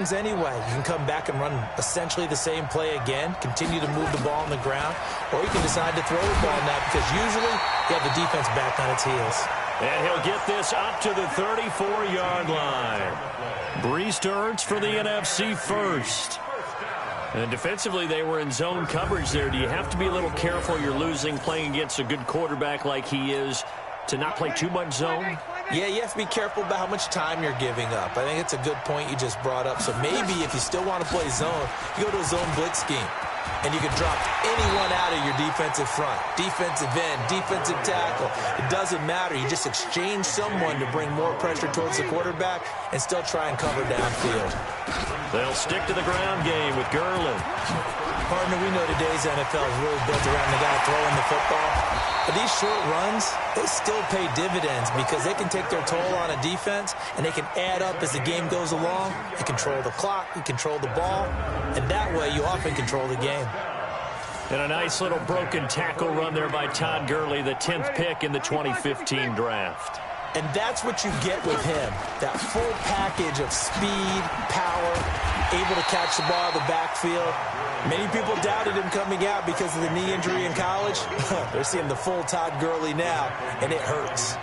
anyway. You can come back and run essentially the same play again, continue to move the ball on the ground, or you can decide to throw the ball now because usually you have the defense back on its heels. And he'll get this up to the 34-yard line. Brees to Ertz for the NFC first. And defensively, they were in zone coverage there. Do you have to be a little careful? You're losing, playing against a good quarterback like he is, to not play too much zone? Yeah, you have to be careful about how much time you're giving up. I think it's a good point you just brought up. So maybe if you still want to play zone, you go to a zone blitz scheme. And you can drop anyone out of your defensive front. Defensive end, defensive tackle. It doesn't matter. You just exchange someone to bring more pressure towards the quarterback and still try and cover downfield. They'll stick to the ground game with Gurley. Partner, we know today's NFL is really built around the guy throwing the football. But these short runs, they still pay dividends because they can take their toll on a defense and they can add up as the game goes along. You control the clock, you control the ball, and that way you often control the game. And a nice little broken tackle run there by Todd Gurley, the 10th pick in the 2015 draft. And that's what you get with him, that full package of speed, power, able to catch the ball in the backfield. Many people doubted him coming out because of the knee injury in college. They're seeing the full Todd Gurley now, and it hurts.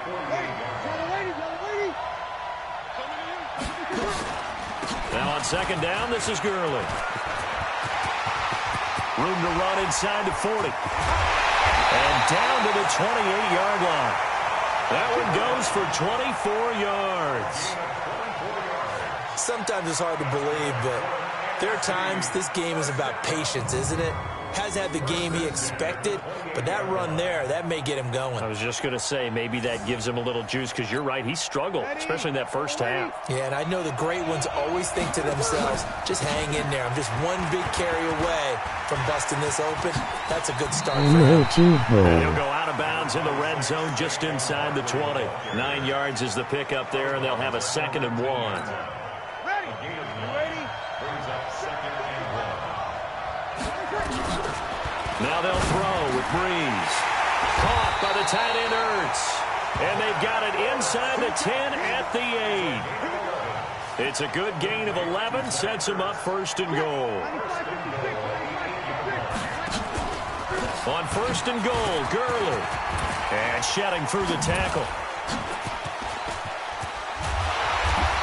Now on second down, this is Gurley. Room to run inside the 40. And down to the 28-yard line. That one goes for 24 yards. Sometimes it's hard to believe, but there are times this game is about patience, isn't it? Has had the game he expected, but that run there, that may get him going. I was just going to say, maybe that gives him a little juice, because you're right, he struggled, especially in that first half. Yeah, and I know the great ones always think to themselves, just hang in there. I'm just one big carry away from busting this open. That's a good start for him. And he'll go out of bounds in the red zone just inside the 20. 9 yards is the pickup there, and they'll have a 2nd and 1. Now they'll throw with Brees. Caught by the tight end Ertz. And they've got it inside the 10 at the 8. It's a good gain of 11. Sets them up 1st and goal. On 1st and goal, Gurley. And shedding through the tackle.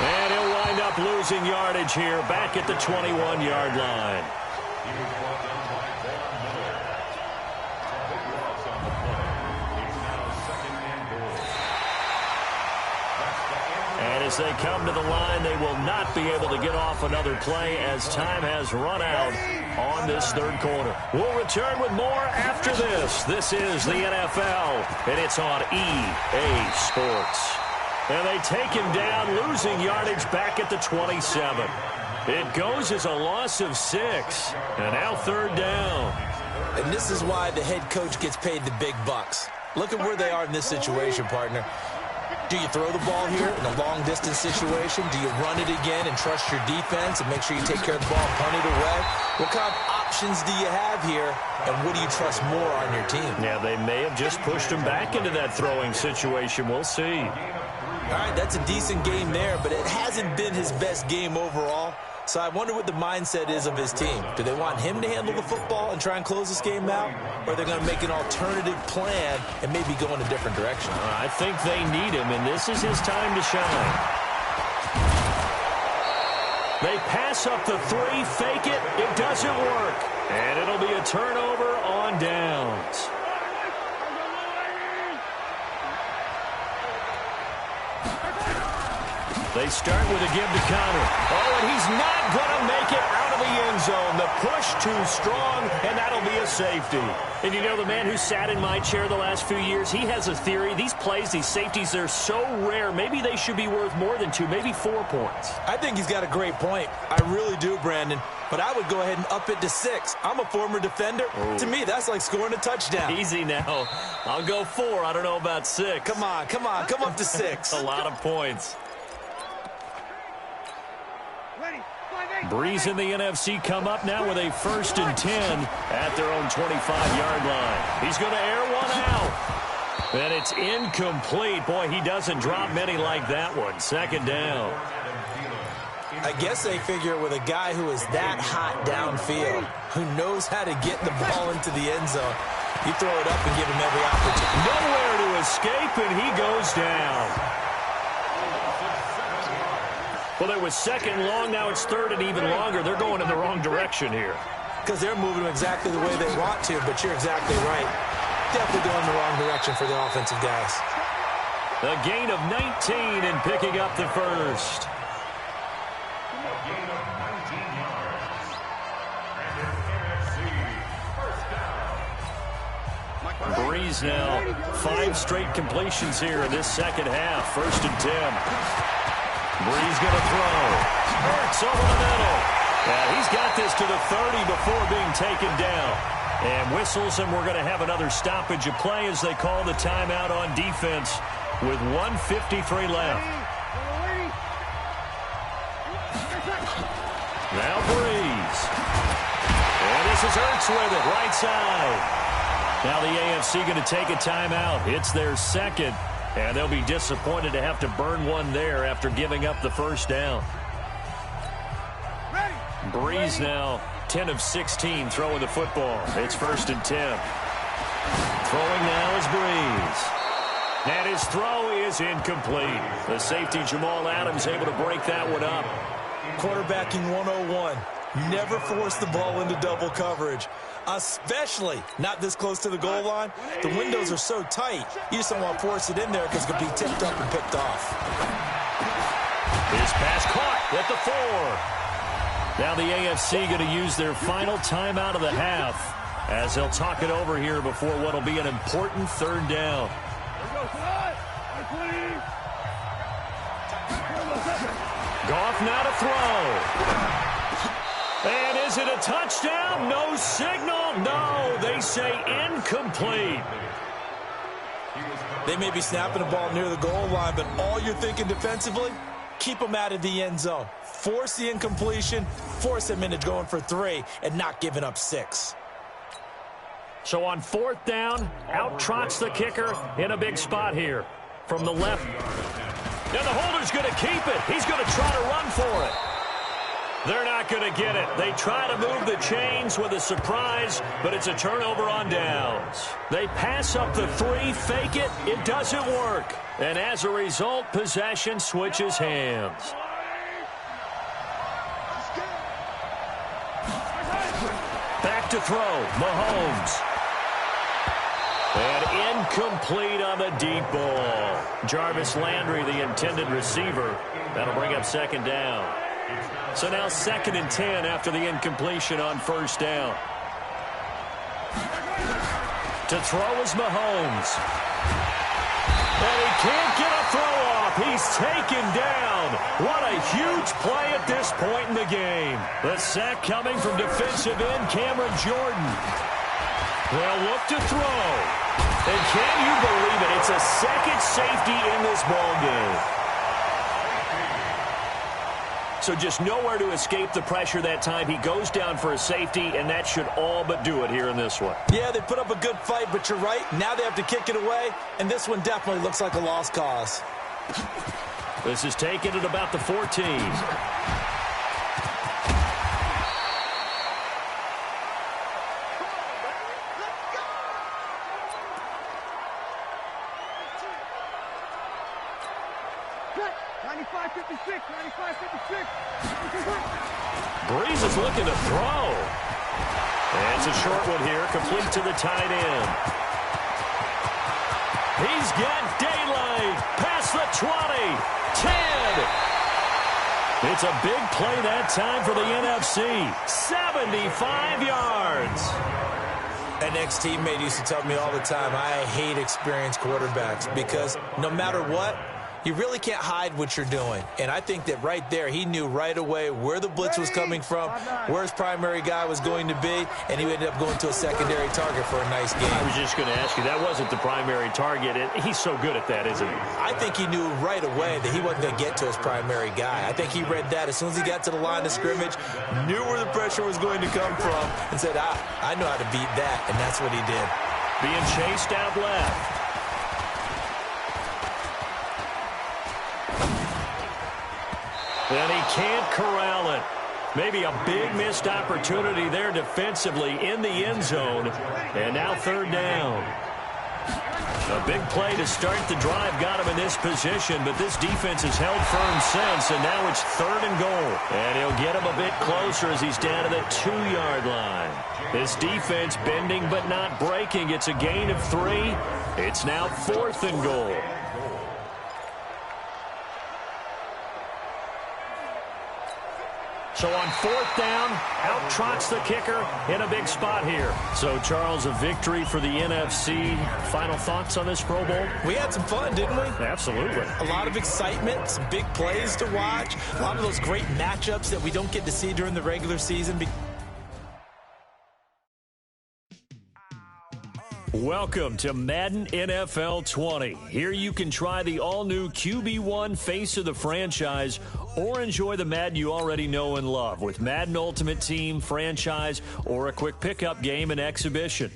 And he'll wind up losing yardage here back at the 21-yard line. As they come to the line, they will not be able to get off another play as time has run out on this 3rd quarter. We'll return with more after this. This is the NFL, and it's on EA Sports. And they take him down, losing yardage back at the 27. It goes as a loss of 6, and now 3rd down. And this is why the head coach gets paid the big bucks. Look at where they are in this situation, partner. Do you throw the ball here in a long-distance situation? Do you run it again and trust your defense and make sure you take care of the ball and punt it away? What kind of options do you have here, and what do you trust more on your team? Yeah, they may have just pushed him back into that throwing situation. We'll see. All right, that's a decent game there, but it hasn't been his best game overall. So I wonder what the mindset is of his team. Do they want him to handle the football and try and close this game out? Or are they going to make an alternative plan and maybe go in a different direction? I think they need him, and this is his time to shine. They pass up the 3, fake it. It doesn't work. And it'll be a turnover on downs. They start with a give to Connor. Oh, and he's not going to make it out of the end zone. The push too strong, and that'll be a safety. And you know, the man who sat in my chair the last few years, he has a theory. These plays, these safeties, they're so rare. Maybe they should be worth more than 2, maybe 4 points. I think he's got a great point. I really do, Brandon. But I would go ahead and up it to 6. I'm a former defender. Oh. To me, that's like scoring a touchdown. Easy now. I'll go 4. I don't know about 6. Come on. Come up to 6. A lot of points. Brees in the NFC come up now with a 1st and 10 at their own 25-yard line. He's going to air one out. And it's incomplete. Boy, he doesn't drop many like that one. 2nd down. I guess they figure with a guy who is that hot downfield, who knows how to get the ball into the end zone, you throw it up and give him every opportunity. Nowhere to escape, and he goes down. Well, it was second and long. Now it's third and even longer. They're going in the wrong direction here. Because they're moving exactly the way they want to, but you're exactly right. Definitely going in the wrong direction for the offensive guys. A gain of 19 and picking up the first. Breeze now, 5 straight completions here in this second half. First and 10. Breeze going to throw. Hurts over the middle. And he's got this to the 30 before being taken down. And whistles, and we're going to have another stoppage of play as they call the timeout on defense with 1:53 left. Now Breeze. And this is Hurts with it, right side. Now the AFC going to take a timeout. It's their second, and they'll be disappointed to have to burn one there after giving up the first down. Breeze now 10 of 16 throwing the football. It's first and 10. Throwing now is Breeze. And his throw is incomplete. The safety Jamal Adams able to break that one up. Quarterbacking 101. Never force the ball into double coverage, especially not this close to the goal line. The windows are so tight, you just don't want to force it in there because it could be tipped up and picked off. His pass caught at the 4. Now the AFC going to use their final timeout of the half as they'll talk it over here before what will be an important third down. Goff now to throw. And is it a touchdown? No signal. No, they say incomplete. They may be snapping the ball near the goal line, but all you're thinking defensively, keep them out of the end zone. Force the incompletion, force them into going for 3, and not giving up 6. So on fourth down, out trots the kicker in a big spot here from the left. And the holder's going to keep it. He's going to try to run for it. They're not going to get it. They try to move the chains with a surprise, but it's a turnover on downs. They pass up the 3, fake it. It doesn't work. And as a result, possession switches hands. Back to throw, Mahomes. And incomplete on the deep ball. Jarvis Landry, the intended receiver. That'll bring up second down. So now second and 10 after the incompletion on first down. To throw is Mahomes. And he can't get a throw off. He's taken down. What a huge play at this point in the game. The sack coming from defensive end Cameron Jordan. They'll look to throw. And can you believe it? It's a second safety in this ball game. So just nowhere to escape the pressure that time. He goes down for a safety, and that should all but do it here in this one. Yeah, they put up a good fight, but you're right. Now they have to kick it away, and this one definitely looks like a lost cause. This is taken at about the 14. Breeze is looking to throw. And it's a short one here, complete to the tight end. He's got daylight. Past the 20. 10. It's a big play that time for the NFC. 75 yards. An ex-teammate used to tell me all the time, I hate experienced quarterbacks because no matter what, you really can't hide what you're doing. And I think that right there, he knew right away where the blitz was coming from, where his primary guy was going to be, and he ended up going to a secondary target for a nice game. I was just going to ask you, that wasn't the primary target. He's so good at that, isn't he? I think he knew right away that he wasn't going to get to his primary guy. I think he read that as soon as he got to the line of scrimmage, knew where the pressure was going to come from, and said, I know how to beat that, and that's what he did. Being chased out left. And he can't corral it. Maybe a big missed opportunity there defensively in the end zone. And now third down. A big play to start the drive got him in this position, but this defense has held firm since, and now it's third and goal. And he'll get him a bit closer as he's down to the 2-yard line. This defense bending but not breaking. It's a gain of 3. It's now fourth and goal. So on fourth down, out trots the kicker in a big spot here. So, Charles, a victory for the NFC. Final thoughts on this Pro Bowl? We had some fun, didn't we? Absolutely. A lot of excitement, some big plays to watch, a lot of those great matchups that we don't get to see during the regular season. Welcome to Madden NFL 20. Here you can try the all-new QB1 face of the franchise or enjoy the Madden you already know and love with Madden Ultimate Team, franchise, or a quick pickup game and exhibition.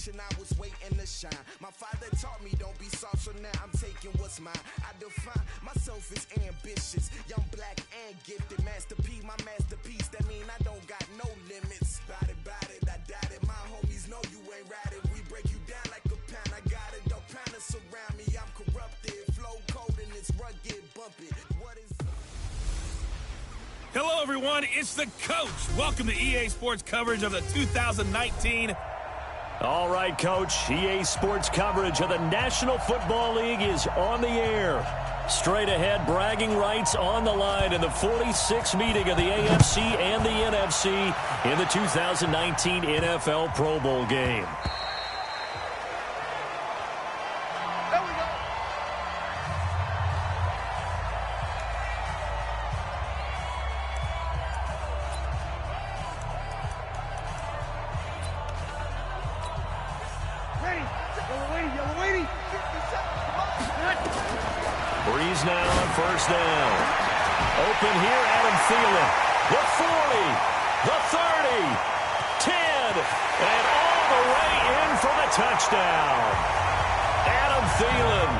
I was waiting to shine. My father taught me don't be soft, so now I'm taking what's mine. I define myself as ambitious, young, black, and gifted. Master P, my masterpiece. That mean I don't got no limits. Bout it, I doubt it. My homies know you ain't ratted. We break you down like a pound. I got it, don't pound to surround me. I'm corrupted, flow cold and it's rugged, bump it. What is... Hello, everyone. It's the coach. Welcome to EA Sports coverage of the 2019. All right, Coach. EA Sports coverage of the National Football League is on the air. Straight ahead, bragging rights on the line in the 46th meeting of the AFC and the NFC in the 2019 NFL Pro Bowl game. Breeze now on first down. Open here, Adam Thielen. The 40, the 30, 10, and all the way in for the touchdown. Adam Thielen,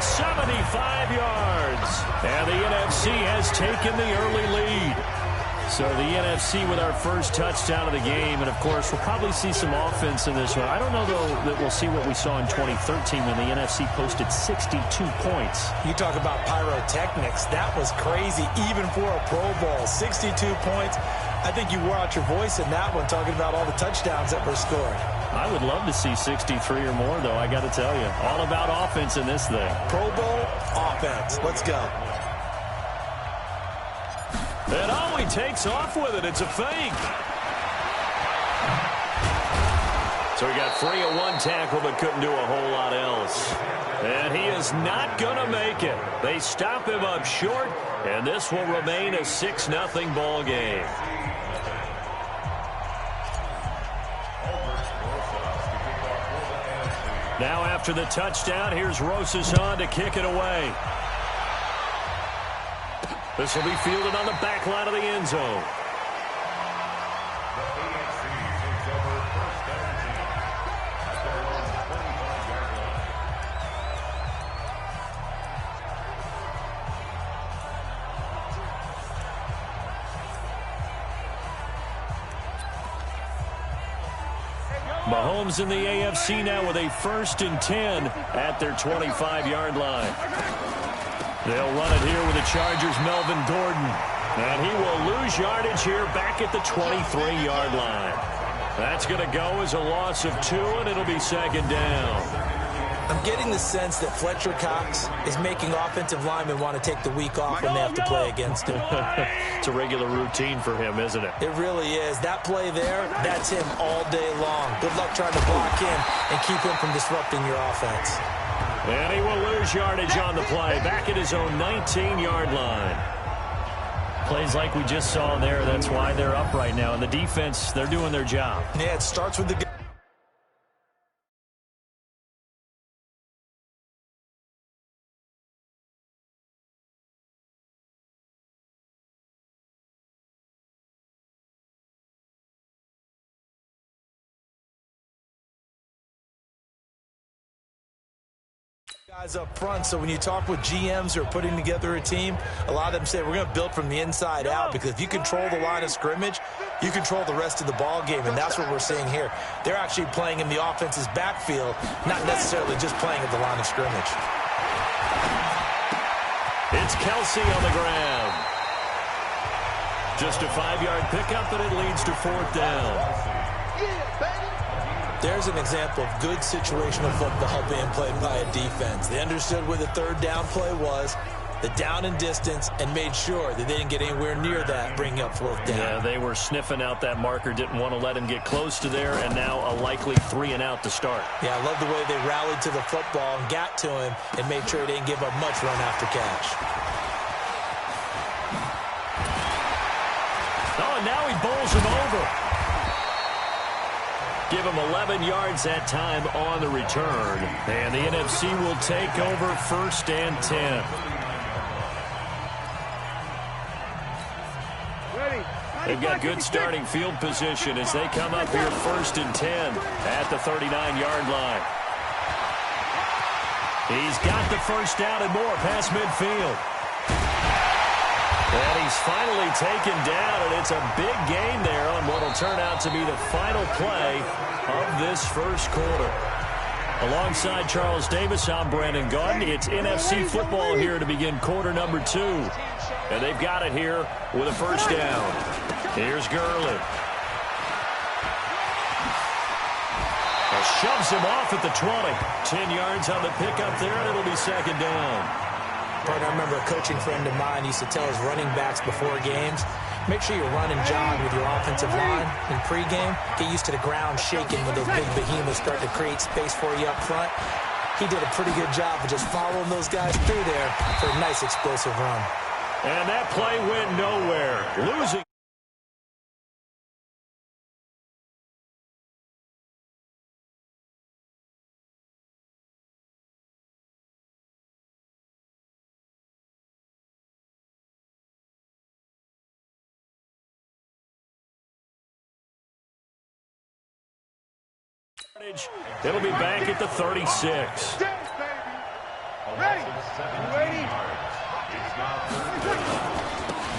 75 yards. And the NFC has taken the early lead. So the NFC with our first touchdown of the game. And, of course, we'll probably see some offense in this one. I don't know, though, that we'll see what we saw in 2013 when the NFC posted 62 points. You talk about pyrotechnics. That was crazy, even for a Pro Bowl. 62 points. I think you wore out your voice in that one, talking about all the touchdowns that were scored. I would love to see 63 or more, though, I got to tell you. All about offense in this thing. Pro Bowl offense. Let's go. And he takes off with it. It's a fake. So he got free of one tackle but couldn't do a whole lot else. And he is not going to make it. They stop him up short, and this will remain a 6-0 ball game. Now after the touchdown, here's Rosas on to kick it away. This will be fielded on the back line of the end zone. Mahomes in the AFC now with a 1st and 10 at their 25-yard line. They'll run it here with the Chargers' Melvin Gordon. And he will lose yardage here back at the 23-yard line. That's going to go as a loss of 2, and it'll be 2nd down. I'm getting the sense that Fletcher Cox is making offensive linemen want to take the week off when they have to play against him. It's a regular routine for him, isn't it? It really is. That play there, that's him all day long. Good luck trying to block him and keep him from disrupting your offense. And he will lose yardage on the play, back at his own 19-yard line. Plays like we just saw there, that's why they're up right now. And the defense, they're doing their job. Yeah, it starts with the guys up front. So when you talk with GMs who are putting together a team, a lot of them say we're going to build from the inside out, because if you control the line of scrimmage, you control the rest of the ball game, and that's what we're seeing here. They're actually playing in the offense's backfield, not necessarily just playing at the line of scrimmage. It's Kelsey on the ground. Just a 5-yard pickup, and it leads to 4th down. There's an example of good situational football being played by a defense. They understood where the 3rd down play was, the down and distance, and made sure that they didn't get anywhere near that, bringing up 4th down. Yeah, they were sniffing out that marker, didn't want to let him get close to there, and now a likely 3 and out to start. Yeah, I love the way they rallied to the football and got to him and made sure they didn't give up much run after catch. Oh, and now he bowls him over. Give him 11 yards that time on the return. And the NFC will take over 1st and 10. They've got good starting field position as they come up here 1st and 10 at the 39-yard line. He's got the 1st down and more past midfield. And he's finally taken down, and it's a big gain there on what will turn out to be the final play of this 1st quarter. Alongside Charles Davis, I'm Brandon Gaudin. It's NFC football here to begin quarter number 2. And they've got it here with a 1st down. Here's Gurley. Shoves him off at the 20. 10 yards on the pickup there, and it'll be 2nd down. Partner, I remember a coaching friend of mine used to tell his running backs before games, make sure you run and jog with your offensive line in pregame. Get used to the ground shaking when those big behemoths start to create space for you up front. He did a pretty good job of just following those guys through there for a nice explosive run. And that play went nowhere. Losing. It'll be back at the 36.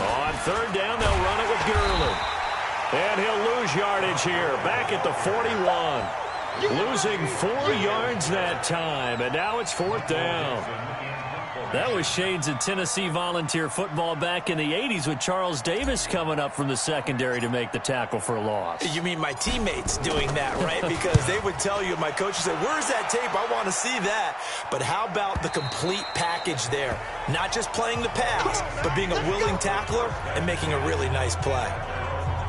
On 3rd down, they'll run it with Gurley. And he'll lose yardage here, back at the 41. Losing 4 yards that time, and now it's 4th down. That was shades of Tennessee volunteer football back in the 80s with Charles Davis coming up from the secondary to make the tackle for a loss. You mean my teammates doing that, right? Because they would tell you, my coach would say, where's that tape? I want to see that. But how about the complete package there? Not just playing the pass, but being a willing tackler and making a really nice play.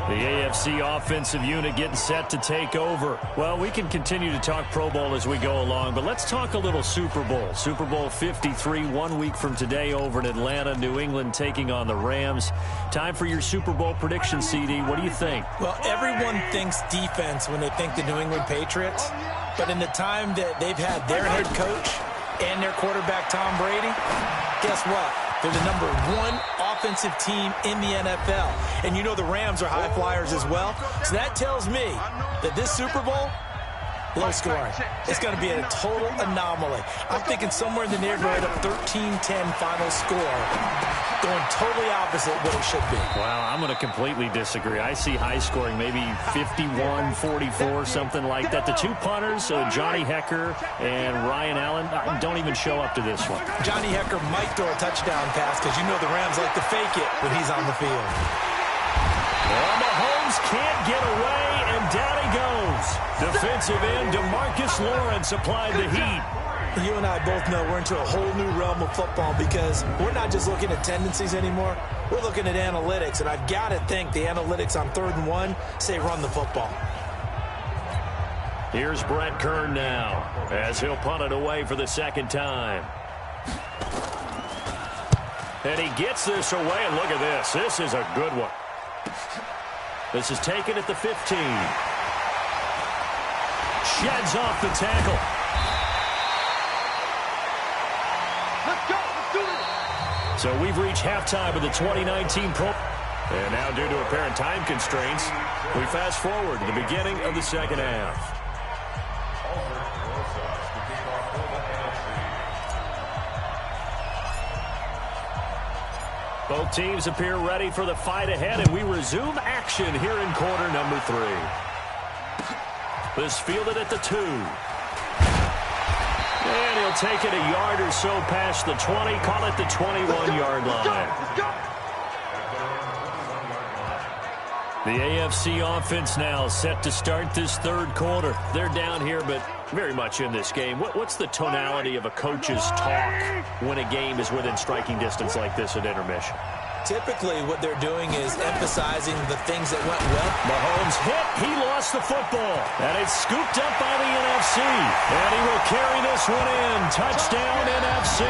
The AFC offensive unit getting set to take over. Well, we can continue to talk Pro Bowl as we go along, but let's talk a little Super Bowl. Super Bowl 53, 1 week from today over in Atlanta, New England taking on the Rams. Time for your Super Bowl prediction, CD. What do you think? Well, everyone thinks defense when they think the New England Patriots, but in the time that they've had their head coach and their quarterback, Tom Brady, guess what? They're the #1 offensive team in the NFL. And you know the Rams are high flyers as well. So that tells me that this Super Bowl, low scoring. It's going to be a total anomaly. I'm thinking somewhere in the neighborhood of 13-10 final score. Going totally opposite what it should be. Well, I'm going to completely disagree. I see high scoring, maybe 51-44, something like that. The two punters, Johnny Hecker and Ryan Allen, don't even show up to this one. Johnny Hecker might throw a touchdown pass because you know the Rams like to fake it when he's on the field. Well, Mahomes can't get away, and down he goes. Defensive end DeMarcus Lawrence applied the heat. You and I both know we're into a whole new realm of football because we're not just looking at tendencies anymore. We're looking at analytics, and I've got to think the analytics on 3rd and 1 say run the football. Here's Brett Kern now as he'll punt it away for the second time. And he gets this away, and look at this. This is a good one. This is taken at the 15. Sheds off the tackle. So we've reached halftime of the 2019 Pro. And now due to apparent time constraints, we fast forward to the beginning of the second half. Both teams appear ready for the fight ahead, and we resume action here in quarter number 3. This fielded at the 2. And he'll take it a yard or so past the 20, call it the 21-yard line. The AFC offense now set to start this third quarter. They're down here, but very much in this game. What's the tonality of a coach's talk when a game is within striking distance like this at intermission? Typically, what they're doing is emphasizing the things that went well. Mahomes hit. He lost the football. And it's scooped up by the NFC. And he will carry this one in. Touchdown, NFC.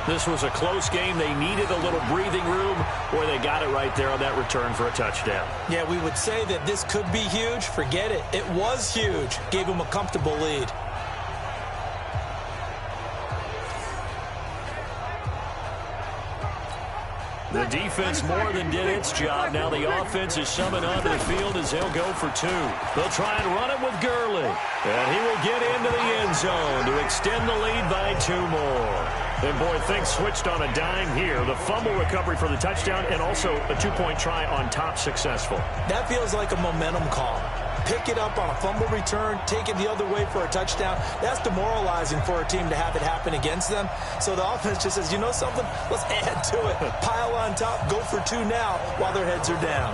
This was a close game. They needed a little breathing room, or they got it right there on that return for a touchdown. Yeah, we would say that this could be huge. Forget it. It was huge. Gave them a comfortable lead. The defense more than did its job. Now the offense is summoned onto the field as they'll go for 2. They'll try and run it with Gurley. And he will get into the end zone to extend the lead by 2 more. And, boy, things switched on a dime here. The fumble recovery for the touchdown and also a 2-point try on top successful. That feels like a momentum call. Pick it up on a fumble return, take it the other way for a touchdown. That's demoralizing for a team to have it happen against them. So the offense just says, you know something? Let's add to it. Pile on top, go for 2 now while their heads are down.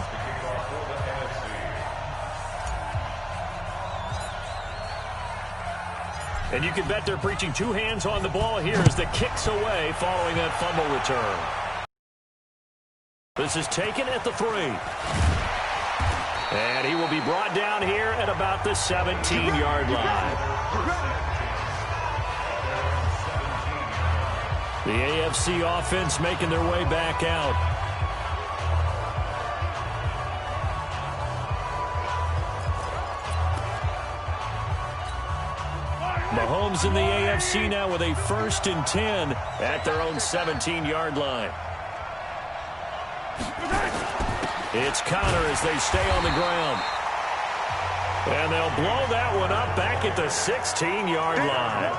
And you can bet they're preaching 2 hands on the ball here as the kick's away following that fumble return. This is taken at the 3. And he will be brought down here at about the 17-yard line. The AFC offense making their way back out. Mahomes in the AFC now with a 1st and 10 at their own 17-yard line. It's Connor as they stay on the ground. And they'll blow that one up back at the 16-yard line.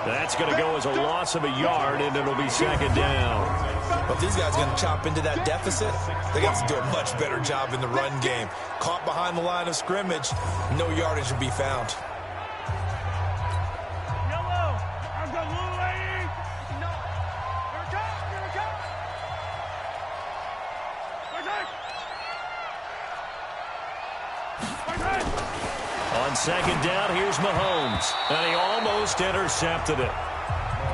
That's going to go as a loss of a yard, and it'll be 2nd down. But if these guys are going to chop into that deficit, they got to do a much better job in the run game. Caught behind the line of scrimmage, no yardage will be found. On 2nd down, here's Mahomes. And he almost intercepted it.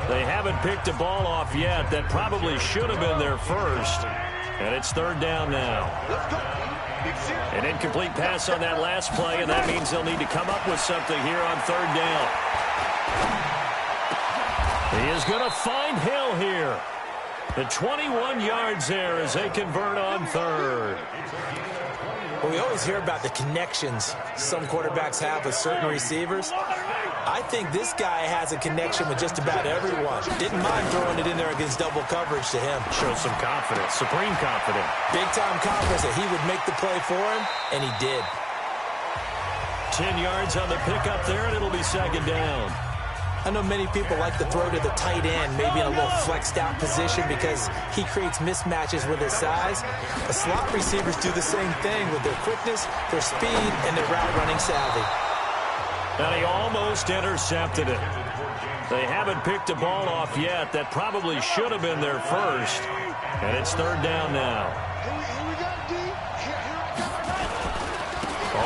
They haven't picked a ball off yet. That probably should have been their first. And it's third down now. An incomplete pass on that last play, and that means they'll need to come up with something here on third down. He is going to find Hill here. The 21 yards there as they convert on third. Well, we always hear about the connections some quarterbacks have with certain receivers. I think this guy has a connection with just about everyone. Didn't mind throwing it in there against double coverage to him. Shows some confidence, supreme confidence. Big-time confidence that he would make the play for him, and he did. 10 yards on the pickup there, and it'll be second down. I know many people like to throw to the tight end, maybe in a little flexed out position because he creates mismatches with his size. The slot receivers do the same thing with their quickness, their speed, and their route running savvy. And he almost intercepted it. They haven't picked a ball off yet. That probably should have been their first. And it's third down now.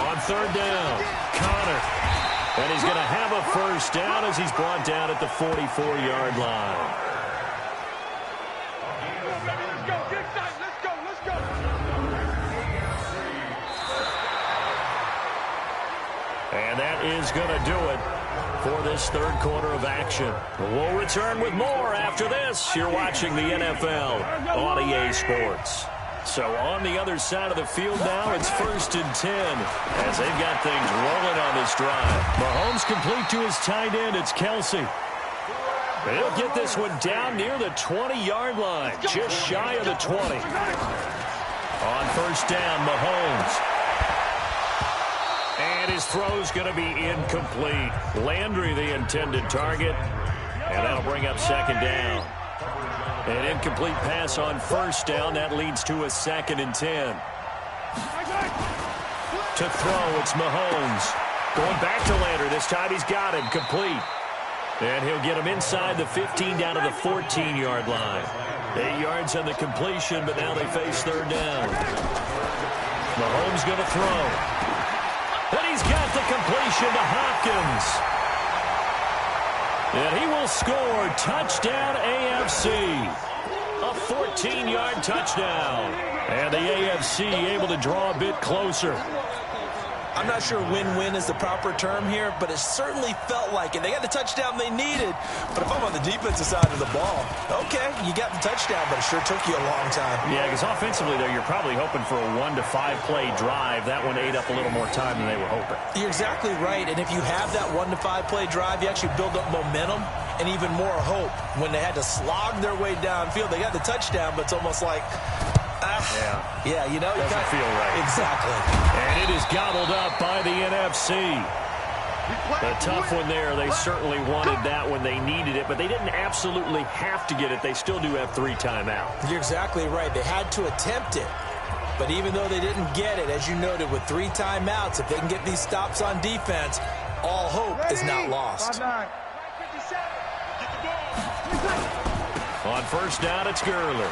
On third down, Connor. And he's going to have a first down as he's brought down at the 44-yard line. And that is going to do it for this third quarter of action. We'll return with more after this. You're watching the NFL on EA Sports. So on the other side of the field now, it's 1st and 10 as they've got things rolling on this drive. Mahomes complete to his tight end. It's Kelsey. He'll get this one down near the 20-yard line, just shy of the 20. On first down, Mahomes. And his throw's going to be incomplete. Landry, the intended target. And that'll bring up second down. An incomplete pass on first down. That leads to a 2nd and 10. To throw, it's Mahomes. Going back to Landry. This time he's got him complete. And he'll get him inside the 15 down to the 14-yard line. 8 yards on the completion, but now they face third down. Mahomes going to throw. And he's got the completion to Hopkins. And he will score. Touchdown, AFC. A 14-yard touchdown. And the AFC able to draw a bit closer. I'm not sure win-win is the proper term here, but it certainly felt like it. They got the touchdown they needed. But if I'm on the defensive side of the ball, okay, you got the touchdown, but it sure took you a long time. Yeah, because offensively, though, you're probably hoping for a 1 to 5 play drive. That one ate up a little more time than they were hoping. You're exactly right. And if you have that 1 to 5 play drive, you actually build up momentum and even more hope. When they had to slog their way downfield, they got the touchdown, but it's almost like, yeah, you know, doesn't feel right. Exactly. And it is gobbled up by the NFC. A tough one there. They certainly wanted that when they needed it, but they didn't absolutely have to get it. They still do have 3 timeouts. You're exactly right. They had to attempt it. But even though they didn't get it, as you noted, with 3 timeouts, if they can get these stops on defense, all hope is not lost. On first down, it's Gurley.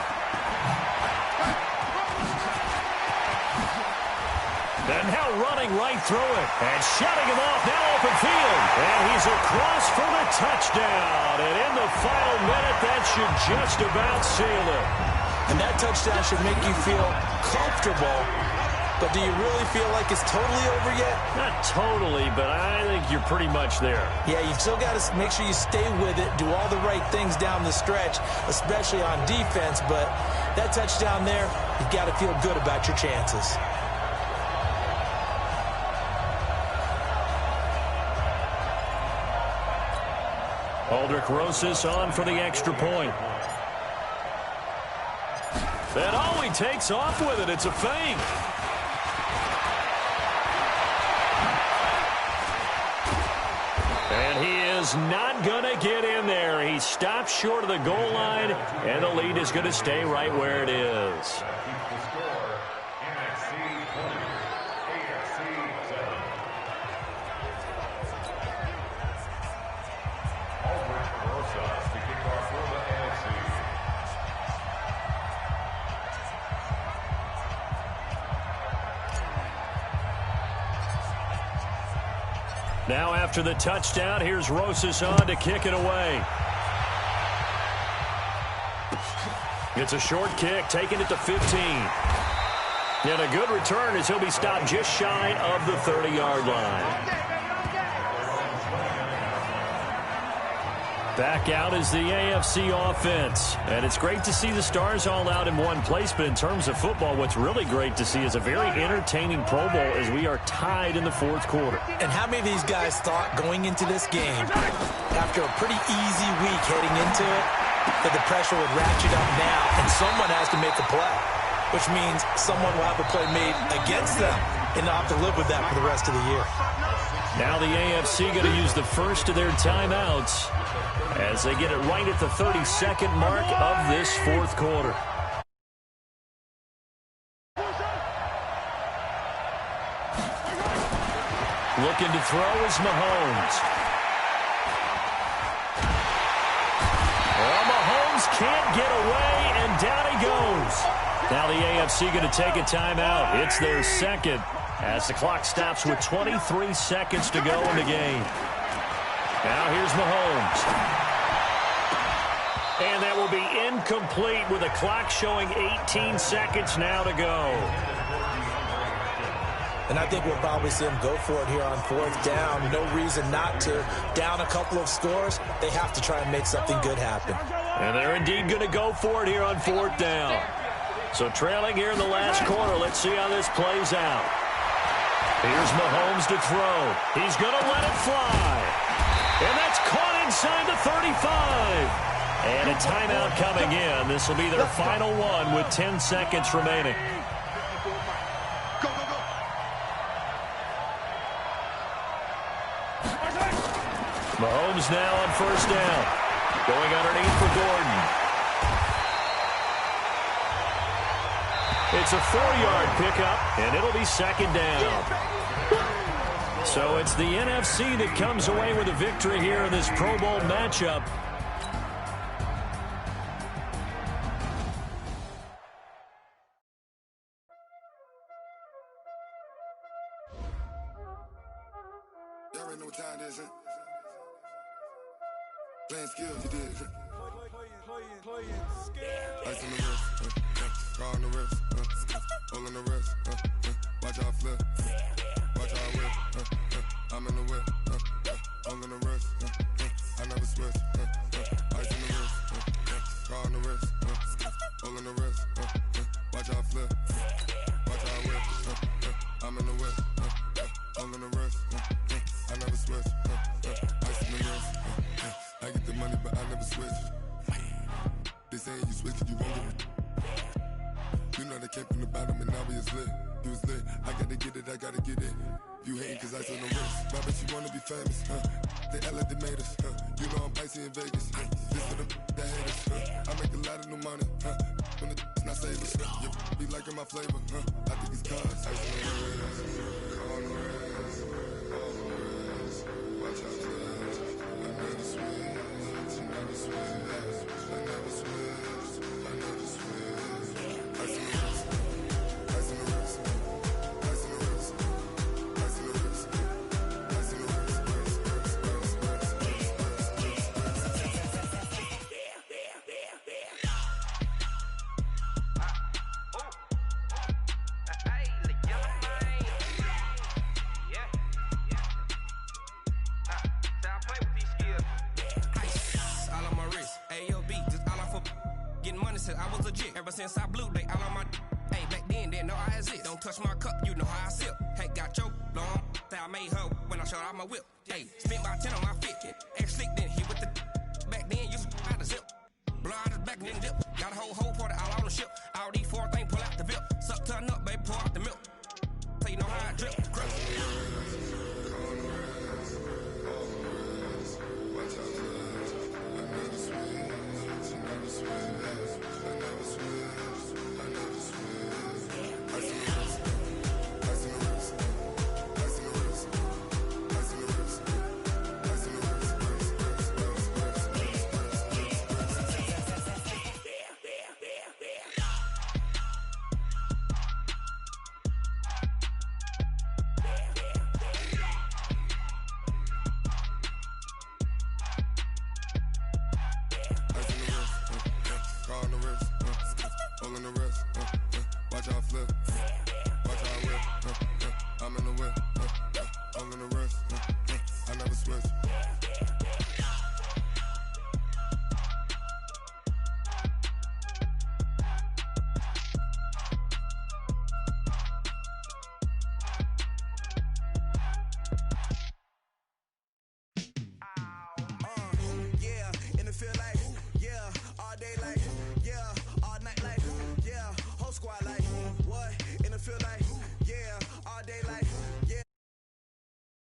And now running right through it. And shutting him off, now open field. And he's across for the touchdown. And in the final minute, that should just about seal it. And that touchdown should make you feel comfortable. But do you really feel like it's totally over yet? Not totally, but I think you're pretty much there. Yeah, you've still got to make sure you stay with it, do all the right things down the stretch, especially on defense. But that touchdown there, you've got to feel good about your chances. Aldrich Rosas on for the extra point. And oh, he takes off with it. It's a fake. And he is not going to get in there. He stops short of the goal line, and the lead is going to stay right where it is. Now after the touchdown, here's Rosas on to kick it away. It's a short kick, taking it to 15. And a good return as he'll be stopped just shy of the 30-yard line. Back out is the AFC offense. And it's great to see the stars all out in one place, but in terms of football, what's really great to see is a very entertaining Pro Bowl as we are tied in the fourth quarter. And how many of these guys thought going into this game, after a pretty easy week heading into it, that the pressure would ratchet up now and someone has to make a play, which means someone will have a play made against them and not have to live with that for the rest of the year. Now the AFC going to use the first of their timeouts as they get it right at the 32nd mark of this fourth quarter. Looking to throw is Mahomes. Well, Mahomes can't get away, and down he goes. Now the AFC going to take a timeout. It's their second as the clock stops with 23 seconds to go in the game. Now here's Mahomes. And that will be incomplete with the clock showing 18 seconds now to go. And I think we'll probably see them go for it here on fourth down. No reason not to. Down a couple of scores, they have to try and make something good happen. And they're indeed going to go for it here on fourth down. So trailing here in the last quarter, let's see how this plays out. Here's Mahomes to throw. He's going to let it fly. And that's caught inside the 35. And a timeout coming in. This will be their final one with 10 seconds remaining. Mahomes now on first down. Going underneath for Gordon. It's a 4-yard pickup, and it'll be second down. So it's the NFC that comes away with a victory here in this Pro Bowl matchup. Playing skills, you did. Playing skills. Ice on the wrist, car on the wrist, hole on the wrist, watch how I flip, watch how I whip, I'm in the whip, hole on the wrist, I never switch, ice on the wrist, car on the wrist, hole on the wrist, watch how I flip, watch how I whip, I'm in the whip, hole on the wrist, I never switch, ice on the wrist. I get the money, but I never switch. They saying you switch, you won't get it. You know they came from the bottom and now we is lit. You was lit, I gotta get it, I gotta get it. You hating cause I on the wrist. But I bet you wanna be famous, They act like they made us, You know I'm icy in Vegas, This for the that hate us, I make a lot of new money, When the not save us, You be liking my flavor, I think it's cause. Ice on the wrist, car on the wrist, all on the wrist, watch out for this. I never switch. I never switch. I never switch. I never switch. Ice in the wrist. Ice in the wrist. Ice in the wrist. Ice in the wrist. Ice in the wrist. I was legit ever since I blew they all on my hey back then didn't know I exist. Don't touch my cup, you know how I sip. Hey, got your long that I made her when I showed out my whip. Hey, spent about 10 on my fit. X slick then hit with the back then used to out the zip. Blow out his back then dip. Got a whole party all on the ship. All these 4 things pull out the VIP. Suck to a nut, baby, pour out the milk.